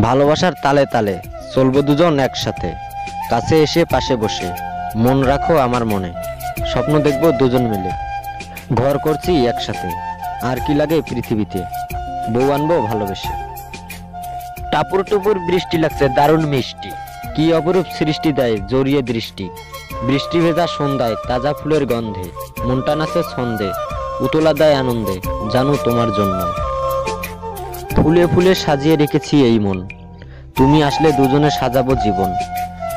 ভালোবাসার তালে তালে চলবো দুজন একসাথে, কাছে এসে পাশে বসে মন রাখো আমার মনে, স্বপ্ন দেখবো দুজন মিলে, ঘর করছি একসাথে, আর কি লাগে পৃথিবীতে, বউ আনবো ভালোবেসে। টাপুর টুপুর বৃষ্টি লাগছে দারুণ মিষ্টি, কি অপরূপ সৃষ্টি দেয় জড়িয়ে দৃষ্টি, বৃষ্টি ভেজা সন্ধ্যায় তাজা ফুলের গন্ধে, মনটা নাচে ছন্দে, উতলা দেয় আনন্দে, জানো তোমার জন্য। ফুলে ফুলে সাজিয়ে রেখেছি এই মন, তুমি আসলে দুজনে সাজাবো জীবন,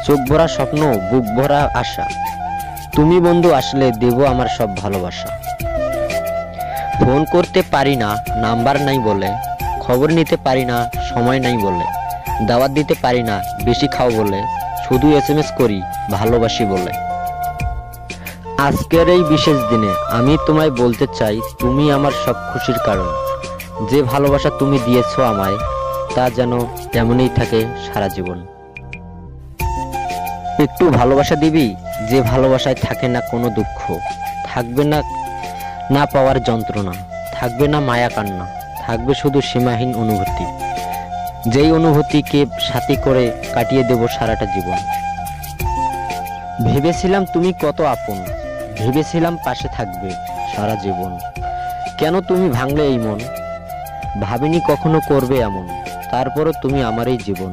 চোখ ভরা স্বপ্ন বুক ভরা আশা, তুমি বন্ধু আসলে দেবো আমার সব ভালোবাসা। ফোন করতে পারি না নাম্বার নাই বলে, খবর নিতে পারি না সময় নাই বলে, দাওয়াত দিতে পারি না বেশি খাও বলে, শুধু SMS করি ভালোবাসি বলে। আজকের এই বিশেষ দিনে আমি তোমায় বলতে চাই, তুমি আমার সব খুশির কারণ, যে ভালোবাসা তুমি দিয়েছো আমায় তা যেন তেমনই থাকে সারা জীবন। একটু ভালোবাসা দিবি, যে ভালোবাসায় থাকে না কোনো দুঃখ, থাকবে না না পাওয়ার যন্ত্রণা, থাকবে না মায়া কান্না, থাকবে শুধু সীমাহীন অনুভূতি, যেই অনুভূতিকে সাথী করে কাটিয়ে দেব সারাটা জীবন। ভেবেছিলাম তুমি কত আপন, ভেবেছিলাম পাশে থাকবে সারা জীবন, কেন তুমি ভাঙলে এই মন, ভাবিনি কখনো করবে এমন, তারপরও তুমি আমারই জীবন।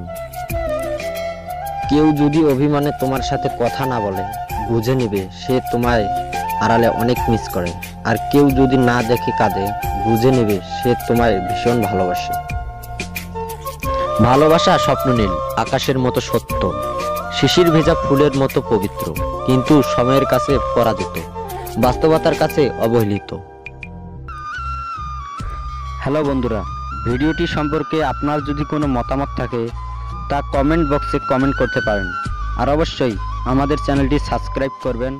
কেউ যদি অভিমানে তোমার সাথে কথা না বলে, বুঝে নেবে সে তোমায় আড়ালে অনেক মিস করে, আর কেউ যদি না দেখে কাঁদে, বুঝে নেবে সে তোমায় ভীষণ ভালোবাসে। ভালোবাসা স্বপ্ননীল আকাশের মতো সত্য, শিশির ভেজা ফুলের মতো পবিত্র, কিন্তু সময়ের কাছে পরাজিত, বাস্তবতার কাছে অবহেলিত। হ্যালো বন্ধুরা, ভিডিওটি সম্পর্কে আপনার যদি কোনো মতামত থাকে তা কমেন্ট বক্সে কমেন্ট করতে পারেন, আর অবশ্যই আমাদের চ্যানেলটি সাবস্ক্রাইব করবেন।